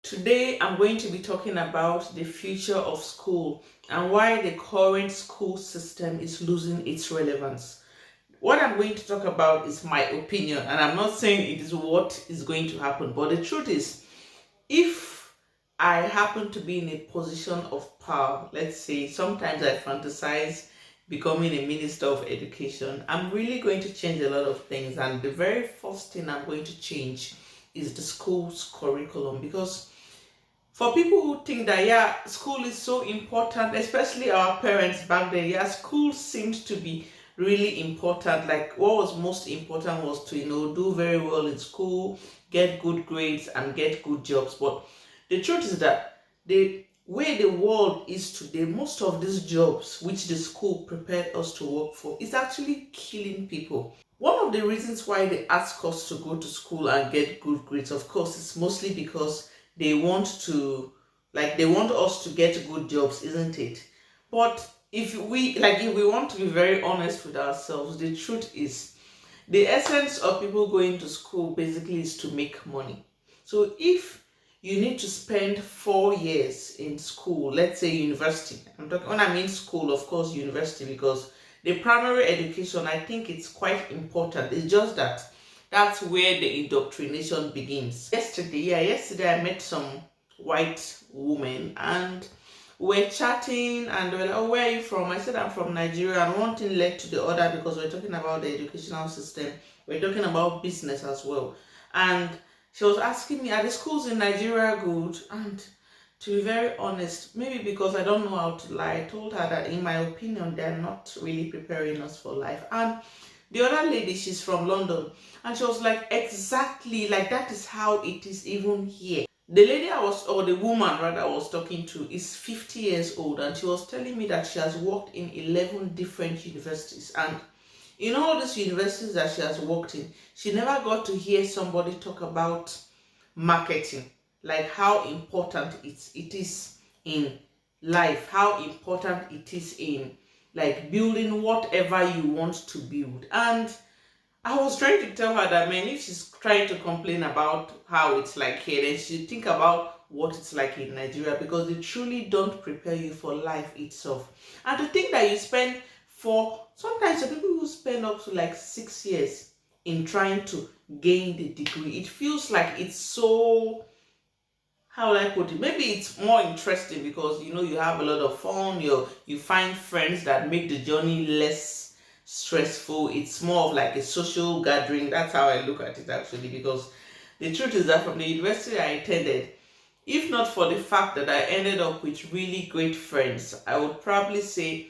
Today, I'm going to be talking about the future of school and why the current school system is losing its relevance. What I'm going to talk about is my opinion, and I'm not saying it is what is going to happen, but the truth is, if I happen to be in a position of power, let's say sometimes I fantasize becoming a minister of education, I'm really going to change a lot of things. And the very first thing I'm going to change is the school's curriculum, because for people who think that school is so important, especially our parents back then, school seemed to be really important. Like, what was most important was to do very well in school, get good grades and get good jobs. But the truth is that the way the world is today, most of these jobs which the school prepared us to work for is actually killing people. One of the reasons why they ask us to go to school and get good grades, of course, is mostly because they want to, they want us to get good jobs, isn't it? But if we want to be very honest with ourselves, the truth is the essence of people going to school basically is to make money. So if you need to spend 4 years in school, let's say university, when I mean school, of course, university, because the primary education, I think it's quite important. It's just that that's where the indoctrination begins. Yesterday I met some white women, and we're chatting, and they were like, "Oh, where are you from?" I said, "I'm from Nigeria." And one thing led to the other, because we're talking about the educational system. We're talking about business as well. And she was asking me, "Are the schools in Nigeria good?" And to be very honest, maybe because I don't know how to lie, I told her that in my opinion, they're not really preparing us for life. And the other lady, she's from London, and she was like, exactly, like that is how it is even here. The lady or the woman rather, I was talking to is 50 years old, and she was telling me that she has worked in 11 different universities. And in all these universities that she has worked in, she never got to hear somebody talk about marketing, like how important it is in life, how important it is in like building whatever you want to build. And I was trying to tell her that, man, if she's trying to complain about how it's like here, then she should think about what it's like in Nigeria, because they truly don't prepare you for life itself. And to think that you spend sometimes the people who spend up to like 6 years in trying to gain the degree, it feels like it's so, how will I put it? Maybe it's more interesting because you have a lot of fun. You find friends that make the journey less stressful. It's more of like a social gathering. That's how I look at it actually. Because the truth is that from the university I attended, if not for the fact that I ended up with really great friends, I would probably say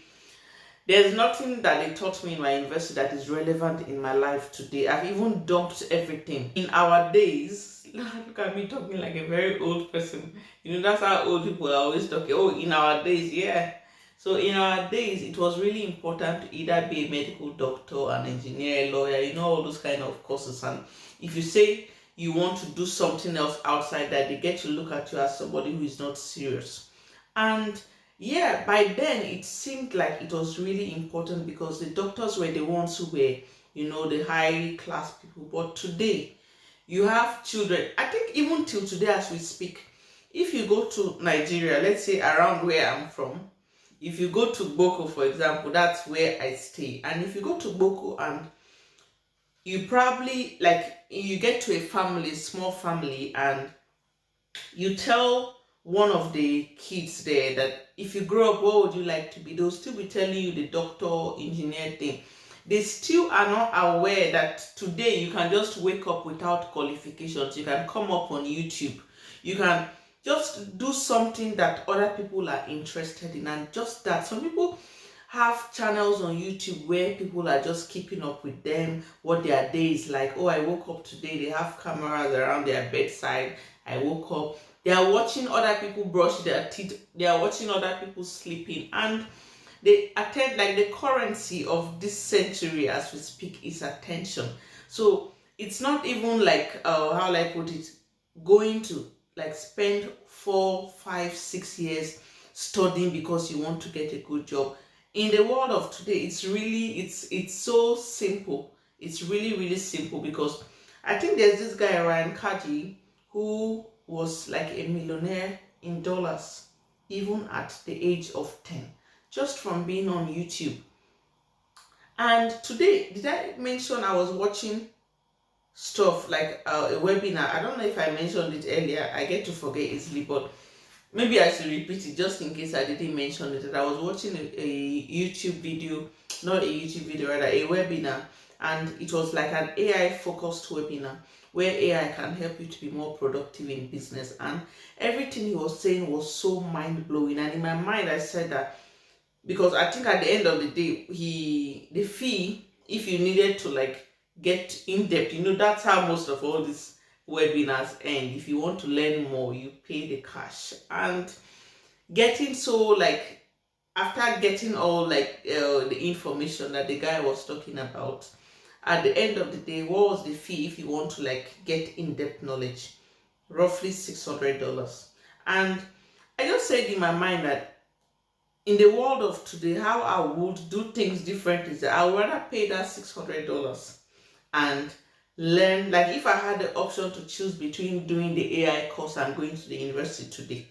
there's nothing that they taught me in my university that is relevant in my life today. I've even dumped everything. In our days, look at me talking like a very old person. That's how old people are always talking. Oh, in our days, yeah. So in our days, it was really important to either be a medical doctor, an engineer, a lawyer, all those kind of courses. And if you say you want to do something else outside that, they get to look at you as somebody who is not serious. And yeah, by then it seemed like it was really important because the doctors were the ones who were, the high class people. But today, you have children. I think even till today as we speak, if you go to Nigeria, let's say around where I'm from, if you go to Boko, for example, that's where I stay. And if you go to Boko and you probably, you get to a family, small family, and you tell one of the kids there that if you grow up, what would you like to be? They'll still be telling you the doctor, engineer thing. They still are not aware that today you can just wake up without qualifications. You can come up on YouTube. You can just do something that other people are interested in. And just that, some people have channels on YouTube where people are just keeping up with them, what their day is like. Oh, I woke up today. They have cameras around their bedside. I woke up. They are watching other people brush their teeth. They are watching other people sleeping. And they attend, like, the currency of this century as we speak is attention. So it's not even like, how will I put it, going to like spend 4, 5, 6 years studying because you want to get a good job. In the world of today, it's so simple. It's really, really simple, because I think there's this guy Ryan Kaji who was like a millionaire in dollars, even at the age of 10, just from being on YouTube. And today, did I mention I was watching stuff like a webinar? I don't know if I mentioned it earlier. I get to forget easily, but maybe I should repeat it just in case I didn't mention it. That I was watching a YouTube video, not a YouTube video, rather a webinar, and it was like an AI focused webinar where AI can help you to be more productive in business. And everything he was saying was so mind blowing. And in my mind, I said that because I think at the end of the day, the fee, if you needed to like get in depth, that's how most of all these webinars end. If you want to learn more, you pay the cash. And getting so like after getting all like the information that the guy was talking about, at the end of the day, what was the fee if you want to like get in-depth knowledge? Roughly $600. And I just said in my mind that in the world of today, how I would do things differently is that I would rather pay that $600 and learn. Like if I had the option to choose between doing the AI course and going to the university today,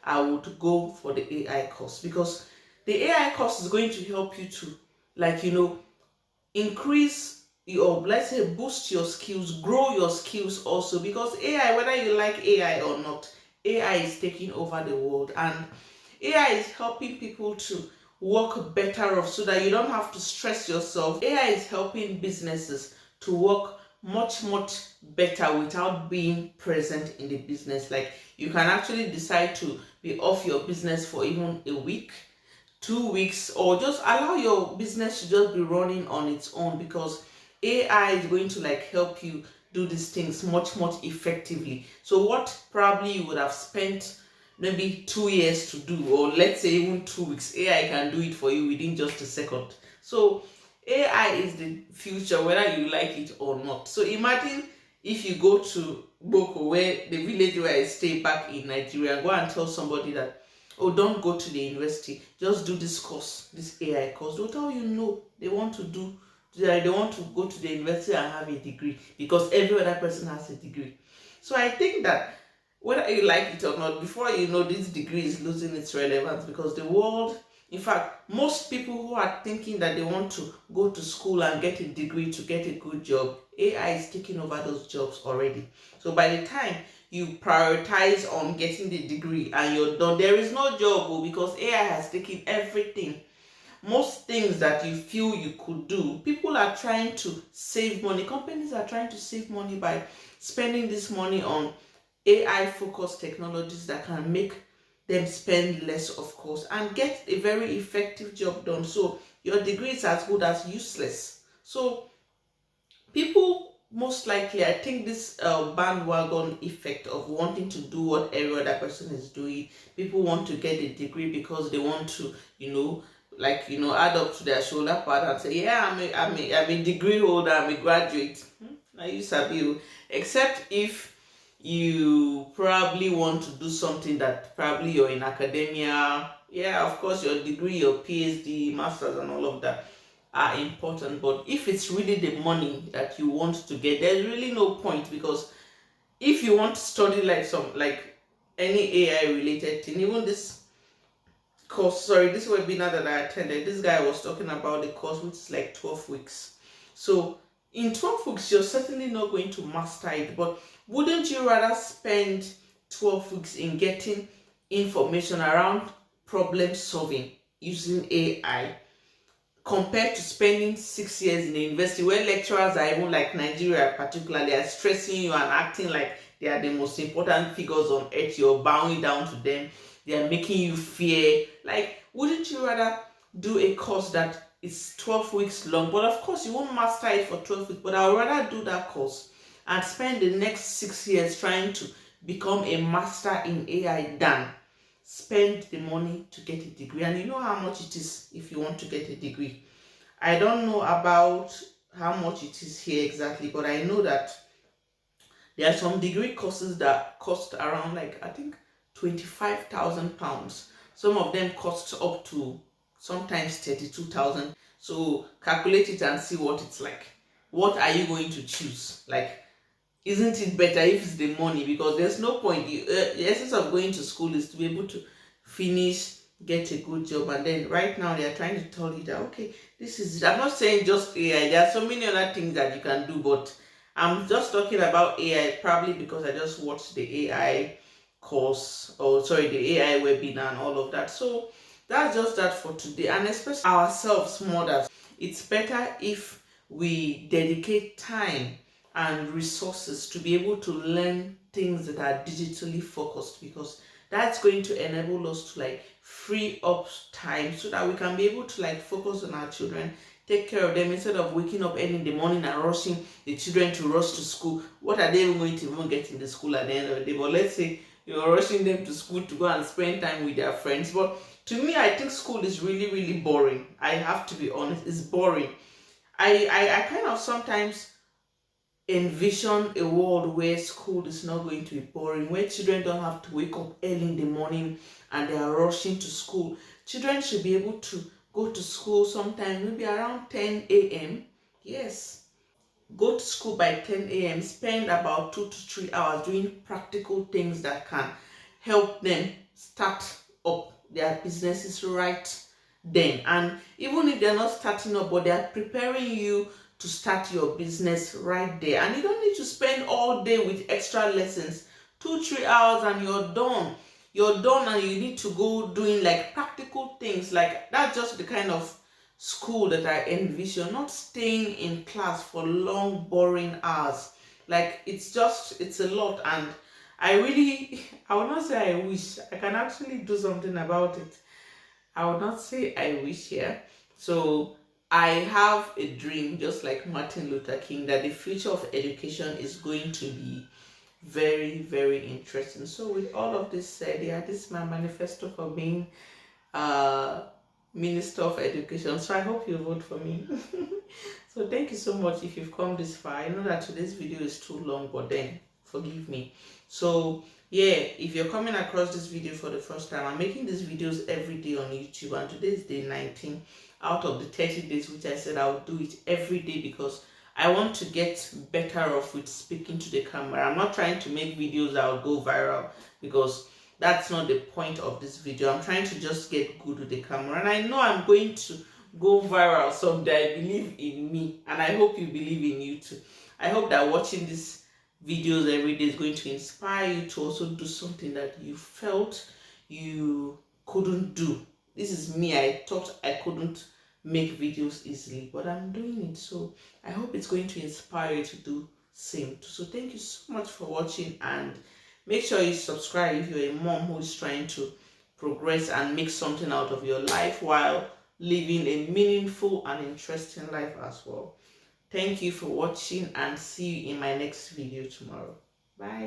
I would go for the AI course, because the AI course is going to help you to like, increase your, let's say, boost your skills, grow your skills also, because AI, whether you like AI or not, AI is taking over the world, and AI is helping people to work better off so that you don't have to stress yourself. AI is helping businesses to work much better without being present in the business. Like you can actually decide to be off your business for even a week, 2 weeks, or just allow your business to just be running on its own, because AI is going to like help you do these things much effectively. So what probably you would have spent maybe 2 years to do, or let's say even 2 weeks, AI can do it for you within just a second. So AI is the future, whether you like it or not. So imagine if you go to Boko, where the village where I stay back in Nigeria, go and tell somebody that, oh, don't go to the university, just do this course, this AI course. They'll tell you no, they want to go to the university and have a degree, because every other person has a degree. So I think that whether you like it or not, before you know, this degree is losing its relevance, because the world, in fact, most people who are thinking that they want to go to school and get a degree to get a good job, AI is taking over those jobs already. So by the time you prioritize on getting the degree and you're done, there is no job, because AI has taken everything. Most things that you feel you could do, people are trying to save money. Companies are trying to save money by spending this money on AI focused technologies that can make them spend less, of course, and get a very effective job done. So your degree is as good as useless. So people, most likely, I think this bandwagon effect of wanting to do what every other person is doing, people want to get a degree because they want to, add up to their shoulder pad and say, yeah, I'm a degree holder, I'm a graduate. Now you sabi, except if you probably want to do something that probably you're in academia. Yeah, of course, your degree, your PhD, masters, and all of that are important. But if it's really the money that you want to get, there's really no point, because if you want to study like any AI related thing, even this this webinar that I attended, this guy was talking about the course, which is like 12 weeks. So in 12 weeks, you're certainly not going to master it, but wouldn't you rather spend 12 weeks in getting information around problem solving using AI, compared to spending 6 years in a university where lecturers are, even like Nigeria particularly, are stressing you and acting like they are the most important figures on earth? You're bowing down to them. They are making you fear. Like, wouldn't you rather do a course that is 12 weeks long? But of course, you won't master it for 12 weeks. But I would rather do that course and spend the next 6 years trying to become a master in AI than spend the money to get a degree. And you know how much it is if you want to get a degree. I don't know about how much it is here exactly, but I know that there are some degree courses that cost around, like, I think £25,000. Some of them cost up to sometimes 32,000. So calculate it and see what it's like. What are you going to choose? Like, isn't it better if it's the money? Because there's no point. The essence of going to school is to be able to finish, get a good job, and then right now they are trying to tell you that okay, this is it. I'm not saying just AI. There are so many other things that you can do, but I'm just talking about AI probably because I just watched the AI course, or sorry, the AI webinar and all of that. So that's just that for today, and especially ourselves mothers, it's better if we dedicate time and resources to be able to learn things that are digitally focused, because that's going to enable us to like free up time so that we can be able to like focus on our children, take care of them, instead of waking up early in the morning and rushing the children to rush to school. What are they even going to even get in the school at the end of the day? But let's say you're rushing them to school to go and spend time with their friends. But to me, I think school is really, really boring. I have to be honest, it's boring. I kind of sometimes envision a world where school is not going to be boring, where children don't have to wake up early in the morning and they are rushing to school. Children should be able to go to school sometime, maybe around 10 a.m. Yes, go to school by 10 a.m., spend about 2 to 3 hours doing practical things that can help them start up their businesses right then. And even if they're not starting up, but they're preparing you to start your business right there. And you don't need to spend all day with extra lessons. 2 3 hours and you're done. You're done, and you need to go doing like practical things. Like that's just the kind of school that I envision, not staying in class for long boring hours. Like it's a lot, and I really I would not say I wish, I can actually do something about it. I would not say I wish here. So I have a dream, just like Martin Luther King, that the future of education is going to be very, very interesting. So with all of this said, yeah, this is my manifesto for being Minister of Education. So I hope you vote for me. So thank you so much if you've come this far. I know that today's video is too long, but then forgive me. So yeah, if you're coming across this video for the first time, I'm making these videos every day on YouTube, and today is day 19 out of the 30 days, which I said I would do it every day because I want to get better off with speaking to the camera. I'm not trying to make videos that will go viral, because that's not the point of this video. I'm trying to just get good with the camera, and I know I'm going to go viral someday. I believe in me, and I hope you believe in you too. I hope that watching these videos every day is going to inspire you to also do something that you felt you couldn't do. This is me. I thought I couldn't make videos easily, but I'm doing it. So I hope it's going to inspire you to do same. So thank you so much for watching, and make sure you subscribe if you're a mom who is trying to progress and make something out of your life while living a meaningful and interesting life as well. Thank you for watching, and see you in my next video tomorrow. Bye.